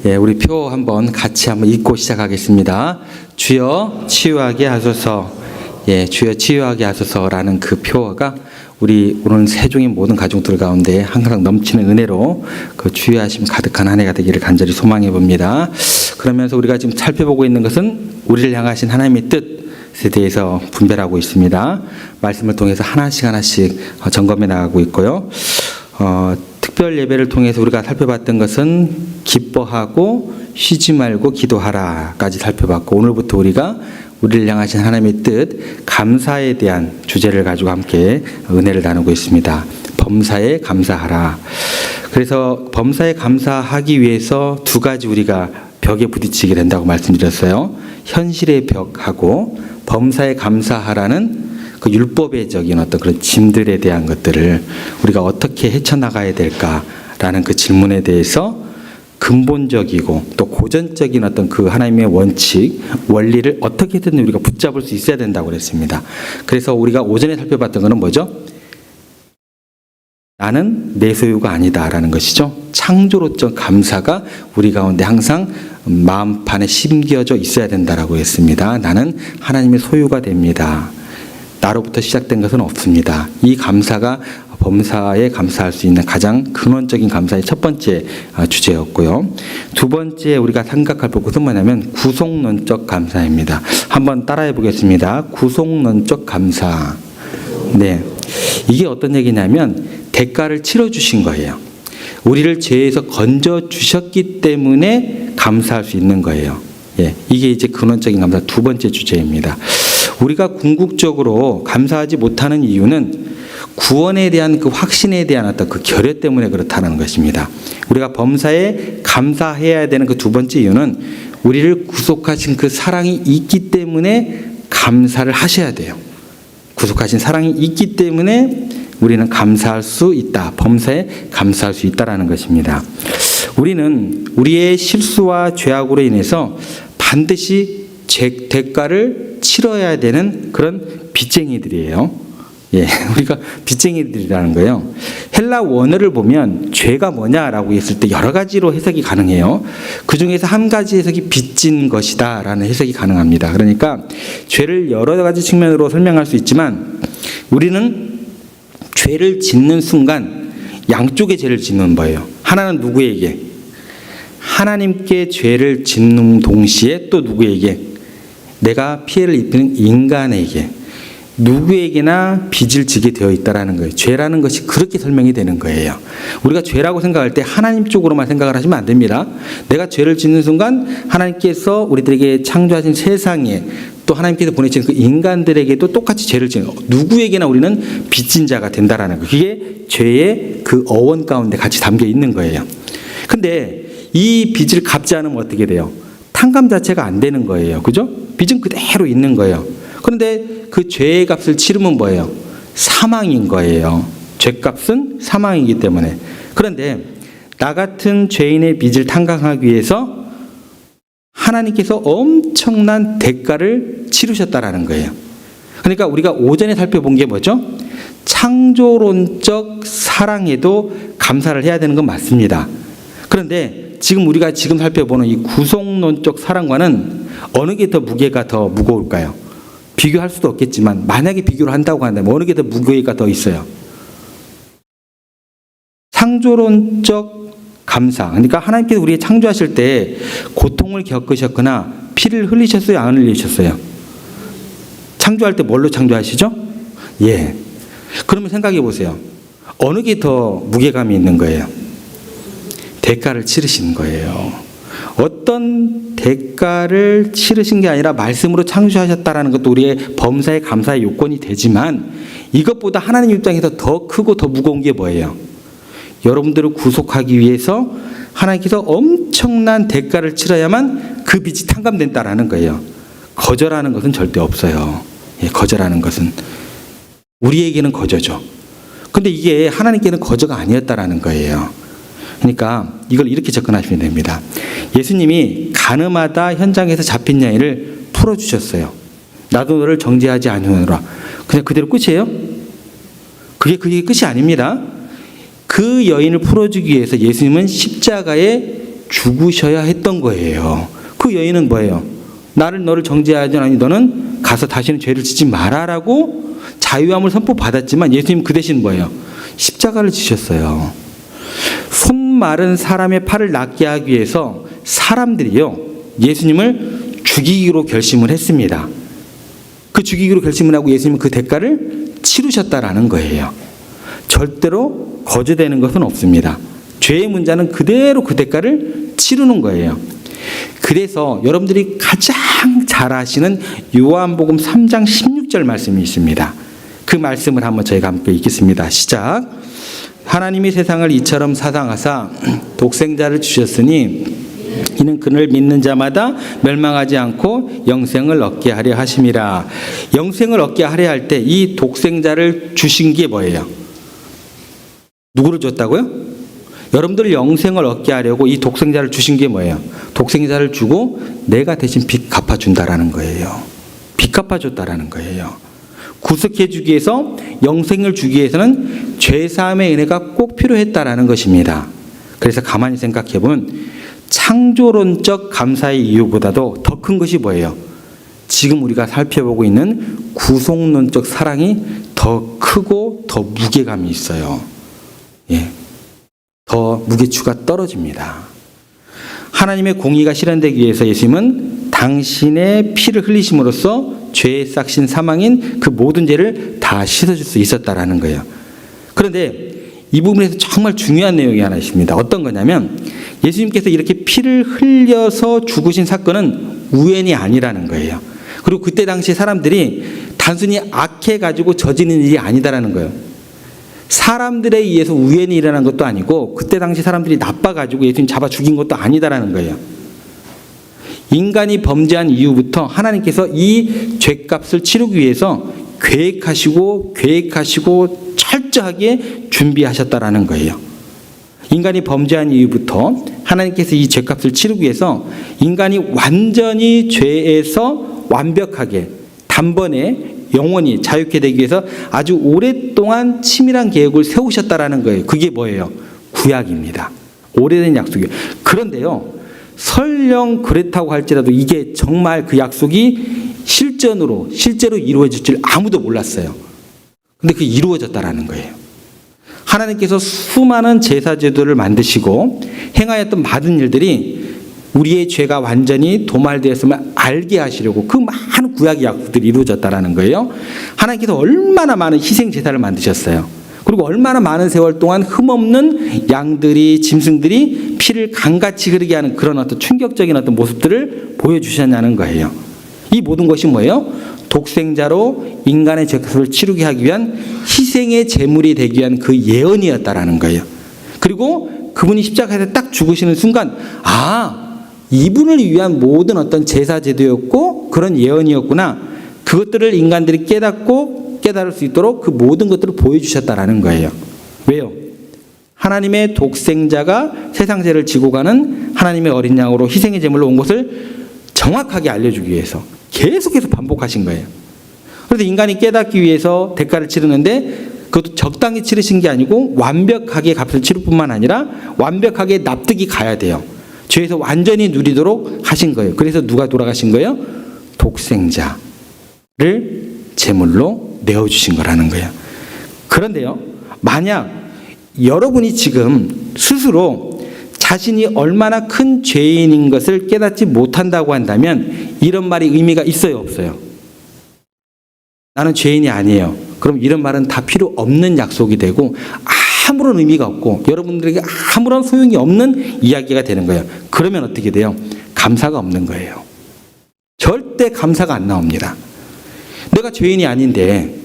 예, 우리 표 한번 같이 한번 읽고 시작하겠습니다. 주여 치유하게 하소서. 예, 주여 치유하게 하소서라는 그 표가 우리 오늘 세종의 모든 가족들 가운데 항상 넘치는 은혜로 그 주의하심 가득한 한 해가 되기를 간절히 소망해 봅니다. 그러면서 우리가 지금 살펴보고 있는 것은 우리를 향하신 하나님의 뜻에 대해서 분별하고 있습니다. 말씀을 통해서 하나씩 점검해 나가고 있고요. 특별 예배를 통해서 우리가 살펴봤던 것은 기뻐하고 쉬지 말고 기도하라까지 살펴봤고, 오늘부터 우리가 우리를 향하신 하나님의 뜻, 감사에 대한 주제를 가지고 함께 은혜를 나누고 있습니다. 범사에 감사하라. 그래서 범사에 감사하기 위해서 두 가지 우리가 벽에 부딪히게 된다고 말씀드렸어요. 현실의 벽하고 범사에 감사하라는 그 율법의적인 어떤 그런 짐들에 대한 것들을 우리가 어떻게 헤쳐나가야 될까라는 그 질문에 대해서 근본적이고 또 고전적인 어떤 그 하나님의 원칙, 원리를 어떻게든 우리가 붙잡을 수 있어야 된다고 그랬습니다. 그래서 우리가 오전에 살펴봤던 것은 뭐죠? 나는 내 소유가 아니다라는 것이죠. 창조로적 감사가 우리 가운데 항상 마음판에 심겨져 있어야 된다라고 했습니다. 나는 하나님의 소유가 됩니다. 나로부터 시작된 것은 없습니다. 이 감사가 범사에 감사할 수 있는 가장 근원적인 감사의 첫 번째 주제였고요. 두 번째 우리가 생각할 것은 뭐냐면 구속론적 감사입니다. 한번 따라해 보겠습니다. 구속론적 감사. 네, 이게 어떤 얘기냐면 대가를 치러주신 거예요. 우리를 죄에서 건져 주셨기 때문에 감사할 수 있는 거예요. 예, 이게 이제 근원적인 감사 두 번째 주제입니다. 우리가 궁극적으로 감사하지 못하는 이유는 구원에 대한 그 확신에 대한 어떤 그 결여 때문에 그렇다는 것입니다. 우리가 범사에 감사해야 되는 그 두 번째 이유는 우리를 구속하신 그 사랑이 있기 때문에 감사를 하셔야 돼요. 구속하신 사랑이 있기 때문에 우리는 감사할 수 있다. 범사에 감사할 수 있다라는 것입니다. 우리는 우리의 실수와 죄악으로 인해서 반드시 대가를 치러야 되는 그런 빚쟁이들이에요. 예, 우리가 빚쟁이들이라는 거예요. 헬라 원어를 보면 죄가 뭐냐라고 했을 때 여러 가지로 해석이 가능해요. 그 중에서 한 가지 해석이 빚진 것이다라는 해석이 가능합니다. 그러니까 죄를 여러 가지 측면으로 설명할 수 있지만 우리는 죄를 짓는 순간 양쪽의 죄를 짓는 거예요. 하나는 누구에게? 하나님께 죄를 짓는 동시에 또 누구에게? 내가 피해를 입히는 인간에게, 누구에게나 빚을 지게 되어 있다라는 거예요. 죄라는 것이 그렇게 설명이 되는 거예요. 우리가 죄라고 생각할 때 하나님 쪽으로만 생각을 하시면 안 됩니다. 내가 죄를 짓는 순간 하나님께서 우리들에게 창조하신 세상에 또 하나님께서 보내신 그 인간들에게도 똑같이 죄를 지는, 누구에게나 우리는 빚진 자가 된다라는 거예요. 그게 죄의 그 어원 가운데 같이 담겨 있는 거예요. 근데 이 빚을 갚지 않으면 어떻게 돼요? 탕감 자체가 안 되는 거예요. 그죠? 빚은 그대로 있는 거예요. 그런데 그 죄의 값을 치르면 뭐예요? 사망인 거예요. 죄값은 사망이기 때문에. 그런데 나 같은 죄인의 빚을 탕감하기 위해서 하나님께서 엄청난 대가를 치르셨다라는 거예요. 그러니까 우리가 오전에 살펴본 게 뭐죠? 창조론적 사랑에도 감사를 해야 되는 건 맞습니다. 그런데 지금 우리가 지금 살펴보는 이 구속론적 사랑과는 어느 게 더 무게가 더 무거울까요? 비교할 수도 없겠지만 만약에 비교를 한다고 한다면 어느 게 더 무게가 더 있어요? 창조론적 감사. 그러니까 하나님께서 우리를 창조하실 때 고통을 겪으셨거나 피를 흘리셨어요? 안 흘리셨어요? 창조할 때 뭘로 창조하시죠? 예. 그러면 생각해 보세요. 어느 게 더 무게감이 있는 거예요? 대가를 치르신 거예요. 어떤 대가를 치르신 게 아니라 말씀으로 창조하셨다라는 것도 우리의 범사의 감사의 요건이 되지만 이것보다 하나님 입장에서 더 크고 더 무거운 게 뭐예요? 여러분들을 구속하기 위해서 하나님께서 엄청난 대가를 치러야만 그 빚이 탕감된다라는 거예요. 거절하는 것은 절대 없어요. 예, 거절하는 것은 우리에게는 거저죠. 근데 이게 하나님께는 거저가 아니었다라는 거예요. 그러니까 이걸 이렇게 접근하시면 됩니다. 예수님이 가늠하다 현장에서 잡힌 여인을 풀어주셨어요. 나도 너를 정죄하지 아니하노라. 그냥 그대로 끝이에요? 그게 끝이 아닙니다. 그 여인을 풀어주기 위해서 예수님은 십자가에 죽으셔야 했던 거예요. 그 여인은 뭐예요? 너를 정죄하지 않으니 너는 가서 다시는 죄를 짓지 마라라고 자유함을 선포받았지만 예수님 그 대신 뭐예요? 십자가를 지셨어요. 손 마른 사람의 팔을 낫게 하기 위해서 사람들이요, 예수님을 죽이기로 결심을 했습니다. 그 죽이기로 결심을 하고 예수님은 그 대가를 치르셨다라는 거예요. 절대로 거절되는 것은 없습니다. 죄의 문제는 그대로 그 대가를 치르는 거예요. 그래서 여러분들이 가장 잘 아시는 요한복음 3장 16절 말씀이 있습니다. 그 말씀을 한번 저희가 함께 읽겠습니다. 시작. 하나님이 세상을 이처럼 사랑하사 독생자를 주셨으니 이는 그를 믿는 자마다 멸망하지 않고 영생을 얻게 하려 하심이라. 영생을 얻게 하려 할 때 이 독생자를 주신 게 뭐예요? 누구를 줬다고요? 여러분들 영생을 얻게 하려고 이 독생자를 주신 게 뭐예요? 독생자를 주고 내가 대신 빚 갚아준다라는 거예요. 빚 갚아줬다라는 거예요. 구속해 주기 위해서, 영생을 주기 위해서는 죄사함의 은혜가 꼭 필요했다라는 것입니다. 그래서 가만히 생각해 보면 창조론적 감사의 이유보다도 더 큰 것이 뭐예요? 지금 우리가 살펴보고 있는 구속론적 사랑이 더 크고 더 무게감이 있어요. 예. 더 무게추가 떨어집니다. 하나님의 공의가 실현되기 위해서 예수님은 당신의 피를 흘리심으로써 죄의 싹신 사망인 그 모든 죄를 다 씻어줄 수 있었다라는 거예요. 그런데 이 부분에서 정말 중요한 내용이 하나 있습니다. 어떤 거냐면 예수님께서 이렇게 피를 흘려서 죽으신 사건은 우연이 아니라는 거예요. 그리고 그때 당시 사람들이 단순히 악해가지고 저지른 일이 아니다라는 거예요. 사람들에 의해서 우연히 일어난 것도 아니고 그때 당시 사람들이 나빠가지고 예수님 잡아 죽인 것도 아니다라는 거예요. 인간이 범죄한 이후부터 하나님께서 이 죄값을 치르기 위해서 계획하시고 철저하게 준비하셨다라는 거예요. 인간이 범죄한 이후부터 하나님께서 이 죄값을 치르기 위해서 인간이 완전히 죄에서 완벽하게 단번에 영원히 자유케 되기 위해서 아주 오랫동안 치밀한 계획을 세우셨다라는 거예요. 그게 뭐예요? 구약입니다. 오래된 약속이에요. 그런데요, 설령 그렇다고 할지라도 이게 정말 그 약속이 실제로 이루어질 줄 아무도 몰랐어요. 근데 그게 이루어졌다라는 거예요. 하나님께서 수많은 제사 제도를 만드시고 행하였던 많은 일들이 우리의 죄가 완전히 도말되었음을 알게 하시려고 그 많은 구약의 약속들이 이루어졌다라는 거예요. 하나님께서 얼마나 많은 희생 제사를 만드셨어요. 그리고 얼마나 많은 세월 동안 흠없는 양들이, 짐승들이 피를 강같이 흐르게 하는 그런 어떤 충격적인 어떤 모습들을 보여주셨냐는 거예요. 이 모든 것이 뭐예요? 독생자로 인간의 죄값을 치르게 하기 위한 희생의 제물이 되기 위한 그 예언이었다라는 거예요. 그리고 그분이 십자가에서 딱 죽으시는 순간, 이분을 위한 모든 어떤 제사 제도였고 그런 예언이었구나. 그것들을 인간들이 깨달을 수 있도록 그 모든 것들을 보여주셨다라는 거예요. 왜요? 하나님의 독생자가 세상 죄를 지고 가는 하나님의 어린 양으로 희생의 제물로 온 것을 정확하게 알려주기 위해서 계속해서 반복하신 거예요. 그래서 인간이 깨닫기 위해서 대가를 치르는데 그것도 적당히 치르신 게 아니고 완벽하게 값을 치를 뿐만 아니라 완벽하게 납득이 가야 돼요. 죄에서 완전히 누리도록 하신 거예요. 그래서 누가 돌아가신 거예요? 독생자를 제물로 내어주신 거라는 거예요. 그런데요, 만약 여러분이 지금 스스로 자신이 얼마나 큰 죄인인 것을 깨닫지 못한다고 한다면 이런 말이 의미가 있어요, 없어요? 나는 죄인이 아니에요. 그럼 이런 말은 다 필요 없는 약속이 되고 아무런 의미가 없고 여러분들에게 아무런 소용이 없는 이야기가 되는 거예요. 그러면 어떻게 돼요? 감사가 없는 거예요. 절대 감사가 안 나옵니다. 내가 죄인이 아닌데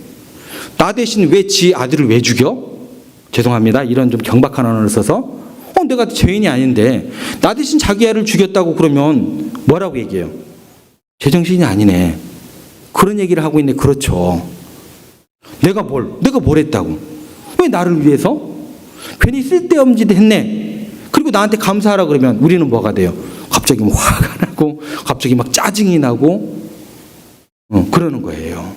나 대신 왜 지 아들을 왜 죽여? 죄송합니다. 이런 좀 경박한 언어를 써서 내가 죄인이 아닌데 나 대신 자기 아들을 죽였다고 그러면 뭐라고 얘기해요? 제정신이 아니네. 그런 얘기를 하고 있네. 그렇죠. 내가 뭘 했다고? 왜 나를 위해서? 괜히 쓸데없는 짓 했네. 그리고 나한테 감사하라 그러면 우리는 뭐가 돼요? 갑자기 화가 나고 갑자기 막 짜증이 나고 그러는 거예요.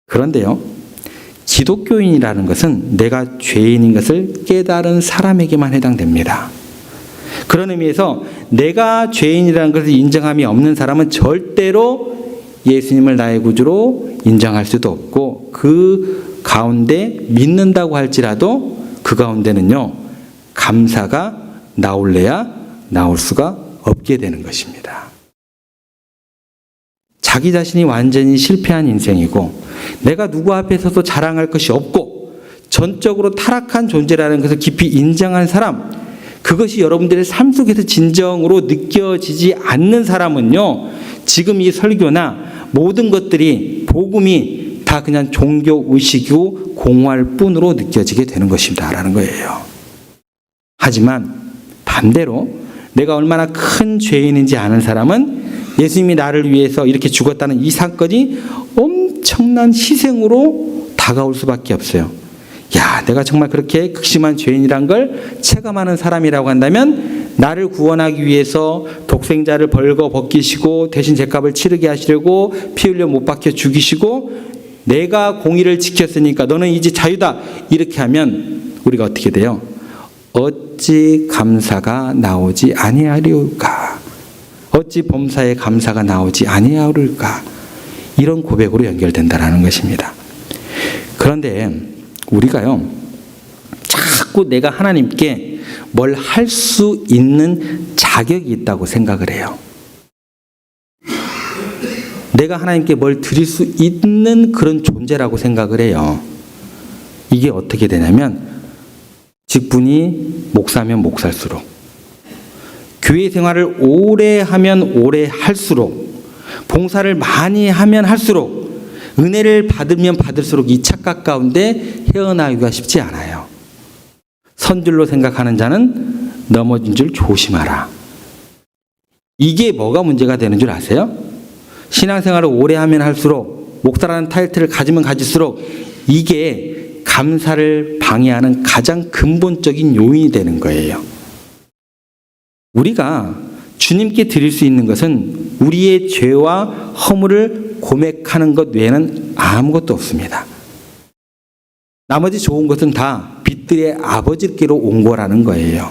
그런데요, 기독교인이라는 것은 내가 죄인인 것을 깨달은 사람에게만 해당됩니다. 그런 의미에서 내가 죄인이라는 것을 인정함이 없는 사람은 절대로 예수님을 나의 구주로 인정할 수도 없고, 그 가운데 믿는다고 할지라도 그 가운데는요, 감사가 나올래야 나올 수가 없게 되는 것입니다. 자기 자신이 완전히 실패한 인생이고 내가 누구 앞에 서도 자랑할 것이 없고 전적으로 타락한 존재라는 것을 깊이 인정한 사람, 그것이 여러분들의 삶 속에서 진정으로 느껴지지 않는 사람은요, 지금 이 설교나 모든 것들이, 복음이 다 그냥 종교의식이고 공허할 뿐으로 느껴지게 되는 것입니다 라는 거예요. 하지만 반대로 내가 얼마나 큰 죄인인지 아는 사람은 예수님이 나를 위해서 이렇게 죽었다는 이 사건이 엄청난 희생으로 다가올 수밖에 없어요. 야, 내가 정말 그렇게 극심한 죄인이란 걸 체감하는 사람이라고 한다면 나를 구원하기 위해서 독생자를 벌거 벗기시고 대신 죗값을 치르게 하시려고 피 흘려 못 박혀 죽이시고 내가 공의를 지켰으니까 너는 이제 자유다, 이렇게 하면 우리가 어떻게 돼요? 어찌 감사가 나오지 아니하리까? 어찌 범사에 감사가 나오지 아니하리까? 이런 고백으로 연결된다라는 것입니다. 그런데 우리가요, 자꾸 내가 하나님께 뭘 할 수 있는 자격이 있다고 생각을 해요. 내가 하나님께 뭘 드릴 수 있는 그런 존재라고 생각을 해요. 이게 어떻게 되냐면, 직분이 목사면 목살수록, 교회 생활을 오래 하면 오래 할수록, 봉사를 많이 하면 할수록, 은혜를 받으면 받을수록 이 착각 가운데 헤어나기가 쉽지 않아요. 선줄로 생각하는 자는 넘어진 줄 조심하라. 이게 뭐가 문제가 되는 줄 아세요? 신앙생활을 오래 하면 할수록, 목사라는 타이틀을 가지면 가질수록 이게 감사를 방해하는 가장 근본적인 요인이 되는 거예요. 우리가 주님께 드릴 수 있는 것은 우리의 죄와 허물을 고백하는 것 외에는 아무것도 없습니다. 나머지 좋은 것은 다 빛들의 아버지께로 온 거라는 거예요.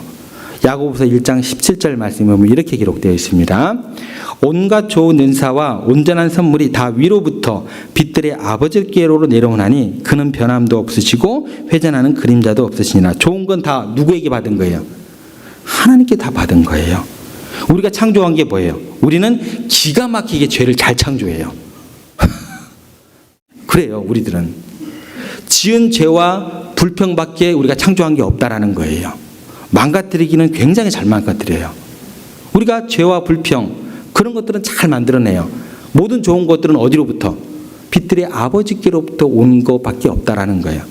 야고보서 1장 17절 말씀에 보면 이렇게 기록되어 있습니다. 온갖 좋은 은사와 온전한 선물이 다 위로부터 빛들의 아버지께로 내려오나니 그는 변함도 없으시고 회전하는 그림자도 없으시니라. 좋은 건 다 누구에게 받은 거예요? 하나님께 다 받은 거예요. 우리가 창조한 게 뭐예요? 우리는 기가 막히게 죄를 잘 창조해요. 그래요, 우리들은. 지은 죄와 불평밖에 우리가 창조한 게 없다라는 거예요. 망가뜨리기는 굉장히 잘 망가뜨려요. 우리가 죄와 불평, 그런 것들은 잘 만들어내요. 모든 좋은 것들은 어디로부터? 빛들의 아버지께로부터 온 것밖에 없다라는 거예요.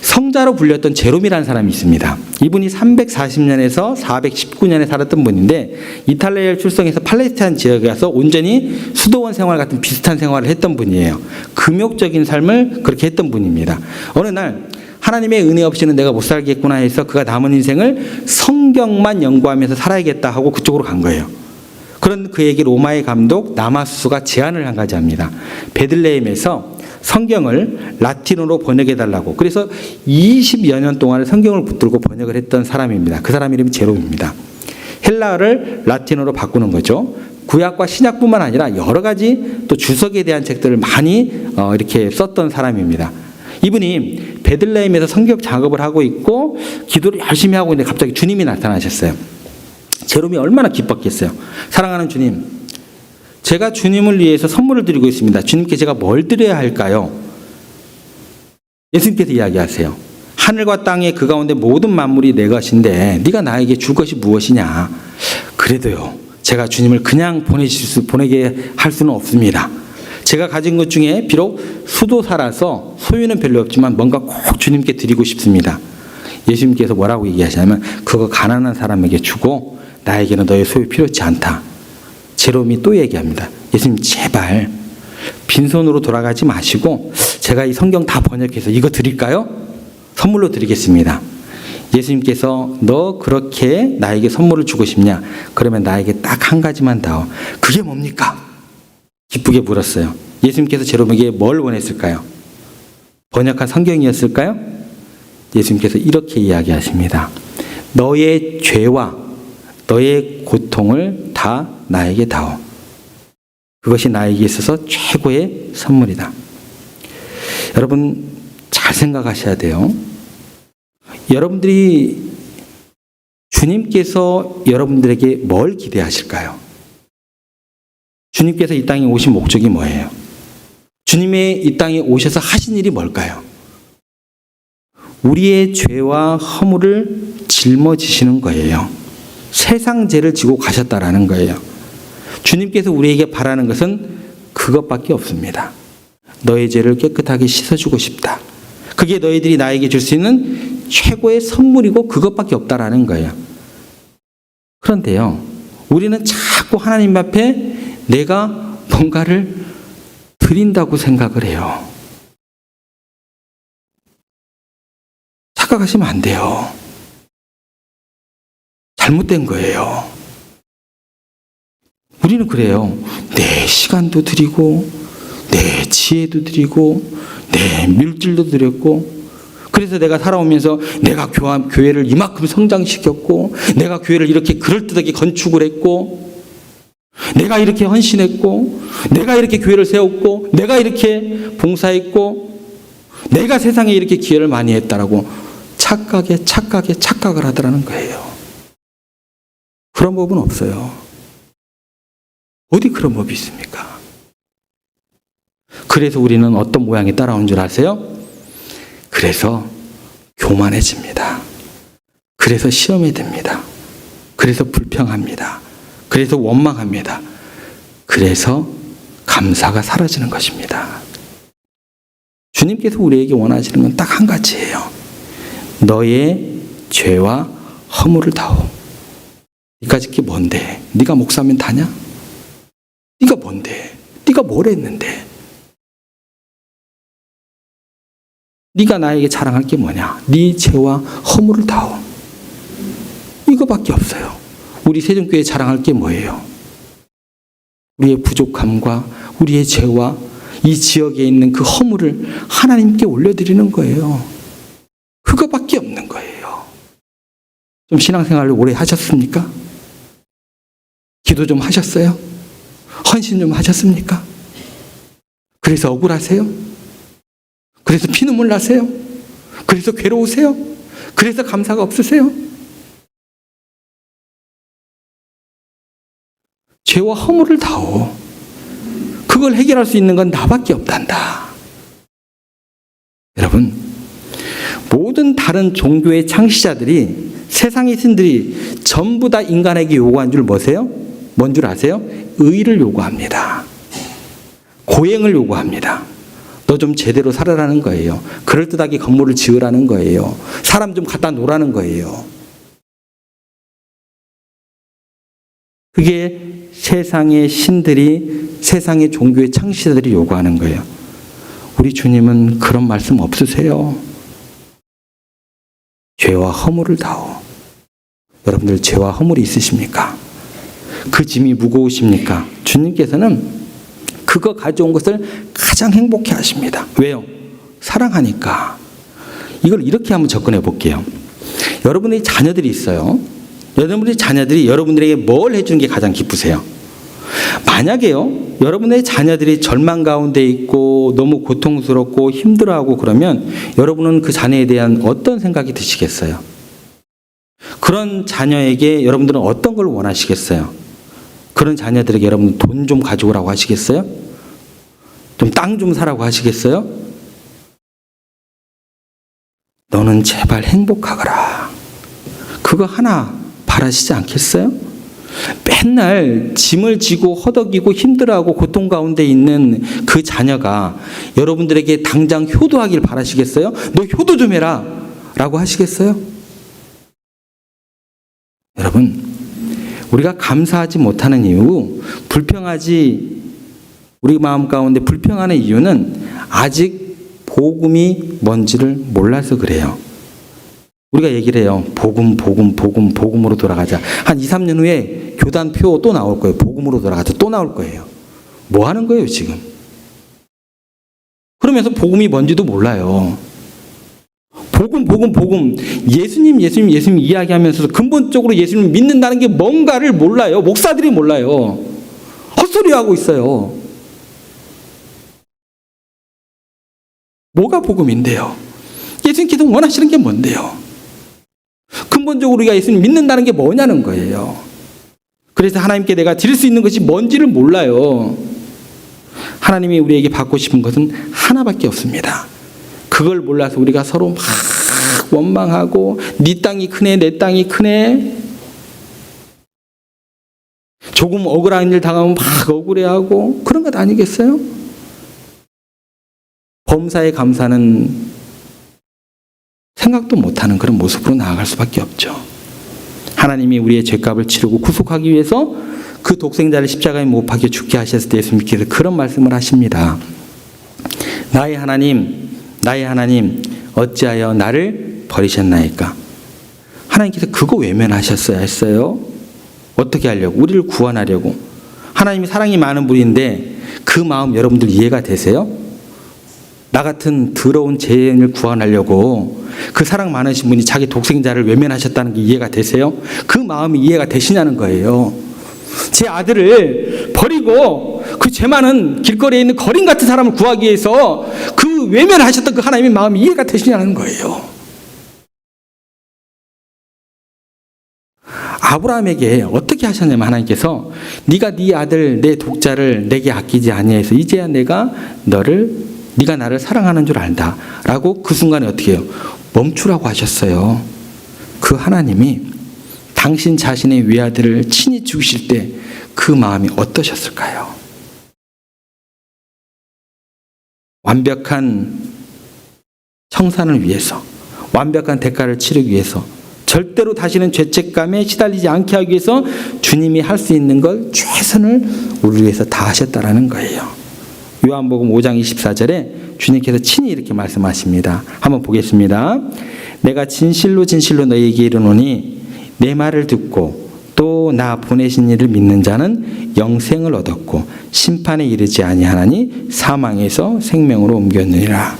성자로 불렸던 제롬이라는 사람이 있습니다. 이분이 340년에서 419년에 살았던 분인데 이탈리아를 출성해서 팔레스타인 지역에 가서 온전히 수도원 생활 같은 비슷한 생활을 했던 분이에요. 금욕적인 삶을 그렇게 했던 분입니다. 어느 날 하나님의 은혜 없이는 내가 못 살겠구나 해서 그가 남은 인생을 성경만 연구하면서 살아야겠다 하고 그쪽으로 간 거예요. 그런 그에게 로마의 감독 나마수스가 제안을 한 가지 합니다. 베들레헴에서 성경을 라틴어로 번역해달라고. 그래서 20여 년 동안 성경을 붙들고 번역을 했던 사람입니다. 그 사람 이름이 제롬입니다. 헬라어를 라틴어로 바꾸는 거죠. 구약과 신약뿐만 아니라 여러 가지 또 주석에 대한 책들을 많이 이렇게 썼던 사람입니다. 이분이 베들레헴에서 성경 작업을 하고 있고 기도를 열심히 하고 있는데 갑자기 주님이 나타나셨어요. 제롬이 얼마나 기뻤겠어요. 사랑하는 주님, 제가 주님을 위해서 선물을 드리고 있습니다. 주님께 제가 뭘 드려야 할까요? 예수님께서 이야기하세요. 하늘과 땅의 그 가운데 모든 만물이 내 것인데 네가 나에게 줄 것이 무엇이냐? 그래도요, 제가 주님을 그냥 보내게 할 수는 없습니다. 제가 가진 것 중에 비록 수도사라서 소유는 별로 없지만 뭔가 꼭 주님께 드리고 싶습니다. 예수님께서 뭐라고 얘기하시냐면 그거 가난한 사람에게 주고 나에게는 너의 소유 필요치 않다. 제롬이 또 얘기합니다. 예수님 제발 빈손으로 돌아가지 마시고 제가 이 성경 다 번역해서 이거 드릴까요? 선물로 드리겠습니다. 예수님께서 너 그렇게 나에게 선물을 주고 싶냐? 그러면 나에게 딱 한 가지만 다오. 그게 뭡니까? 기쁘게 물었어요. 예수님께서 제롬에게 뭘 원했을까요? 번역한 성경이었을까요? 예수님께서 이렇게 이야기하십니다. 너의 죄와 너의 고통을 다 나에게 다오. 그것이 나에게 있어서 최고의 선물이다. 여러분 잘 생각하셔야 돼요. 여러분들이 주님께서 여러분들에게 뭘 기대하실까요? 주님께서 이 땅에 오신 목적이 뭐예요? 주님의 이 땅에 오셔서 하신 일이 뭘까요? 우리의 죄와 허물을 짊어지시는 거예요. 세상 죄를 지고 가셨다라는 거예요. 주님께서 우리에게 바라는 것은 그것밖에 없습니다. 너의 죄를 깨끗하게 씻어주고 싶다. 그게 너희들이 나에게 줄 수 있는 최고의 선물이고 그것밖에 없다라는 거예요. 그런데요, 우리는 자꾸 하나님 앞에 내가 뭔가를 드린다고 생각을 해요. 착각하시면 안 돼요. 잘못된 거예요. 우리는 그래요. 내 시간도 드리고 내 지혜도 드리고 내 물질도 드렸고, 그래서 내가 살아오면서 내가 교회를 이만큼 성장시켰고, 내가 교회를 이렇게 그럴듯하게 건축을 했고, 내가 이렇게 헌신했고, 내가 이렇게 교회를 세웠고, 내가 이렇게 봉사했고, 내가 세상에 이렇게 기여를 많이 했다라고 착각을 하더라는 거예요. 그런 법은 없어요. 어디 그런 법이 있습니까? 그래서 우리는 어떤 모양이 따라오는 줄 아세요? 그래서 교만해집니다. 그래서 시험에 듭니다. 그래서 불평합니다. 그래서 원망합니다. 그래서 감사가 사라지는 것입니다. 주님께서 우리에게 원하시는 건 딱 한 가지예요. 너의 죄와 허물을 다오. 네가 게 뭔데? 네가 목사면 다냐? 네가 뭔데? 네가 뭘 했는데? 네가 나에게 자랑할 게 뭐냐? 네 죄와 허물을 다오. 이거밖에 없어요. 우리 세종교회 자랑할 게 뭐예요? 우리의 부족함과 우리의 죄와 이 지역에 있는 그 허물을 하나님께 올려드리는 거예요. 그거밖에 없는 거예요. 좀 신앙생활을 오래 하셨습니까? 기도 좀 하셨어요? 헌신 좀 하셨습니까? 그래서 억울하세요? 그래서 피눈물 나세요? 그래서 괴로우세요? 그래서 감사가 없으세요? 죄와 허물을 다오. 그걸 해결할 수 있는 건 나밖에 없단다. 여러분, 모든 다른 종교의 창시자들이, 세상의 신들이 전부 다 인간에게 요구한 줄 뭐세요? 뭔 줄 아세요? 의를 요구합니다. 고행을 요구합니다. 너 좀 제대로 살아라는 거예요. 그럴듯하게 건물을 지으라는 거예요. 사람 좀 갖다 놓으라는 거예요. 그게 세상의 신들이, 세상의 종교의 창시자들이 요구하는 거예요. 우리 주님은 그런 말씀 없으세요. 죄와 허물을 다오. 여러분들 죄와 허물이 있으십니까? 그 짐이 무거우십니까? 주님께서는 그거 가져온 것을 가장 행복해 하십니다. 왜요? 사랑하니까. 이걸 이렇게 한번 접근해 볼게요. 여러분의 자녀들이 있어요. 여러분의 자녀들이 여러분들에게 뭘 해주는 게 가장 기쁘세요? 만약에요, 여러분의 자녀들이 절망 가운데 있고 너무 고통스럽고 힘들어하고 그러면 여러분은 그 자녀에 대한 어떤 생각이 드시겠어요? 그런 자녀에게 여러분들은 어떤 걸 원하시겠어요? 그런 자녀들에게 여러분 돈 좀 가져오라고 하시겠어요? 좀 땅 좀 사라고 하시겠어요? 너는 제발 행복하거라. 그거 하나 바라시지 않겠어요? 맨날 짐을 지고 허덕이고 힘들어하고 고통 가운데 있는 그 자녀가 여러분들에게 당장 효도하길 바라시겠어요? 너 효도 좀 해라 라고 하시겠어요? 여러분, 우리가 감사하지 못하는 이유, 우리 마음 가운데 불평하는 이유는 아직 복음이 뭔지를 몰라서 그래요. 우리가 얘기를 해요. 복음으로 돌아가자. 한 2, 3년 후에 교단표 또 나올 거예요. 복음으로 돌아가자. 또 나올 거예요. 뭐 하는 거예요, 지금? 그러면서 복음이 뭔지도 몰라요. 복음. 예수님 이야기하면서도 근본적으로 예수님을 믿는다는 게 뭔가를 몰라요. 목사들이 몰라요. 헛소리하고 있어요. 뭐가 복음인데요? 예수님께서 원하시는 게 뭔데요? 근본적으로 우리가 예수님 믿는다는 게 뭐냐는 거예요. 그래서 하나님께 내가 드릴 수 있는 것이 뭔지를 몰라요. 하나님이 우리에게 받고 싶은 것은 하나밖에 없습니다. 그걸 몰라서 우리가 서로 막 원망하고 네 땅이 크네 내 땅이 크네, 조금 억울한 일 당하면 막 억울해하고 그런 것 아니겠어요? 범사에 감사는 생각도 못하는 그런 모습으로 나아갈 수밖에 없죠. 하나님이 우리의 죄값을 치르고 구속하기 위해서 그 독생자를 십자가에 못 박혀 죽게 하셨을 때 예수님께서 그런 말씀을 하십니다. 나의 하나님 어찌하여 나를 버리셨나이까. 하나님께서 그거 외면하셨어야 했어요. 어떻게 하려고? 우리를 구원하려고. 하나님이 사랑이 많은 분인데 그 마음 여러분들 이해가 되세요? 나 같은 더러운 죄인을 구원하려고 그 사랑 많으신 분이 자기 독생자를 외면하셨다는 게 이해가 되세요? 그 마음이 이해가 되시냐는 거예요. 제 아들을 버리고 그 죄 많은 길거리에 있는 거린 같은 사람을 구하기 위해서 그 외면하셨던 그 하나님의 마음이 이해가 되시냐는 거예요. 아브라함에게 어떻게 하셨냐면 하나님께서 네가 네 아들 내 독자를 내게 아끼지 아니해서 이제야 내가 네가 나를 사랑하는 줄 안다 라고 그 순간에 어떻게 해요? 멈추라고 하셨어요. 그 하나님이 당신 자신의 외아들을 친히 죽이실 때 그 마음이 어떠셨을까요? 완벽한 청산을 위해서, 완벽한 대가를 치르기 위해서, 절대로 다시는 죄책감에 시달리지 않게 하기 위해서 주님이 할 수 있는 걸 최선을 우리 위해서 다 하셨다라는 거예요. 요한복음 5장 24절에 주님께서 친히 이렇게 말씀하십니다. 한번 보겠습니다. 내가 진실로 너희에게 이르노니 내 말을 듣고 또 나 보내신 이를 믿는 자는 영생을 얻었고 심판에 이르지 아니하나니 사망에서 생명으로 옮겼느니라.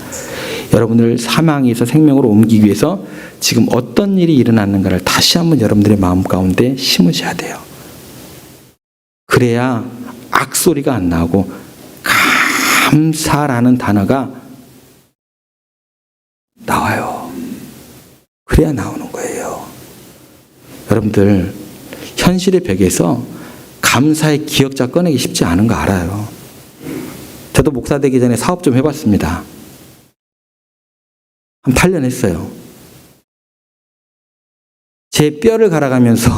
여러분들 사망에서 생명으로 옮기기 위해서 지금 어떤 일이 일어났는가를 다시 한번 여러분들의 마음 가운데 심으셔야 돼요. 그래야 악소리가 안 나오고 감사라는 단어가 나와요. 그래야 나오는 거예요. 여러분들 현실의 벽에서 감사의 기억자 꺼내기 쉽지 않은 거 알아요. 저도 목사 되기 전에 사업 좀 해봤습니다. 한 8년 했어요. 제 뼈를 갈아가면서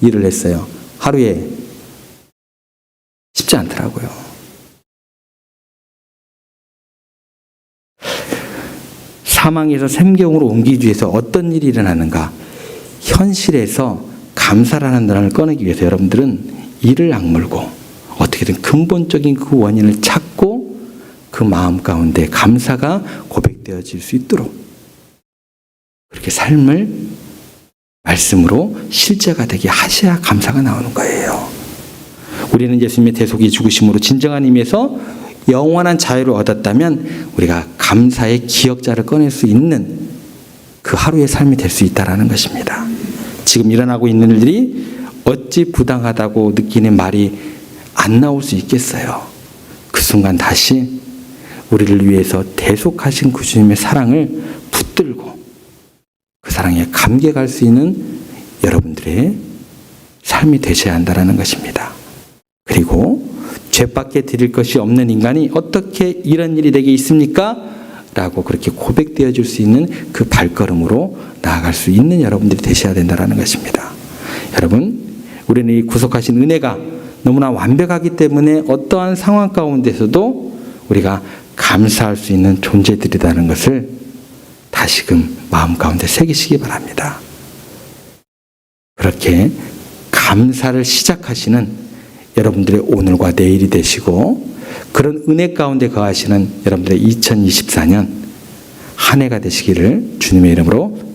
일을 했어요. 하루에. 쉽지 않더라고요. 사망에서 생명으로 옮기기 위해서 어떤 일이 일어나는가? 현실에서 감사라는 단어를 꺼내기 위해서 여러분들은 이를 악물고 어떻게든 근본적인 그 원인을 찾고 그 마음 가운데 감사가 고백되어질 수 있도록 그렇게 삶을 말씀으로 실제가 되게 하셔야 감사가 나오는 거예요. 우리는 예수님의 대속이 죽으심으로 진정한 의미에서 영원한 자유를 얻었다면 우리가 감사의 기억자를 꺼낼 수 있는 그 하루의 삶이 될 수 있다는 것입니다. 지금 일어나고 있는 일들이 어찌 부당하다고 느끼는 말이 안 나올 수 있겠어요. 그 순간 다시 우리를 위해서 대속하신 그 주님의 사랑을 붙들고 그 사랑에 감격할 수 있는 여러분들의 삶이 되셔야 한다는 것입니다. 그리고 죄밖에 드릴 것이 없는 인간이 어떻게 이런 일이 내게 있습니까? 라고 그렇게 고백되어 줄 수 있는 그 발걸음으로 나아갈 수 있는 여러분들이 되셔야 된다는 것입니다. 여러분, 우리는 이 구속하신 은혜가 너무나 완벽하기 때문에 어떠한 상황 가운데서도 우리가 감사할 수 있는 존재들이라는 것을 다시금 마음 가운데 새기시기 바랍니다. 그렇게 감사를 시작하시는 여러분들의 오늘과 내일이 되시고 그런 은혜 가운데 거하시는 여러분들의 2024년 한 해가 되시기를 주님의 이름으로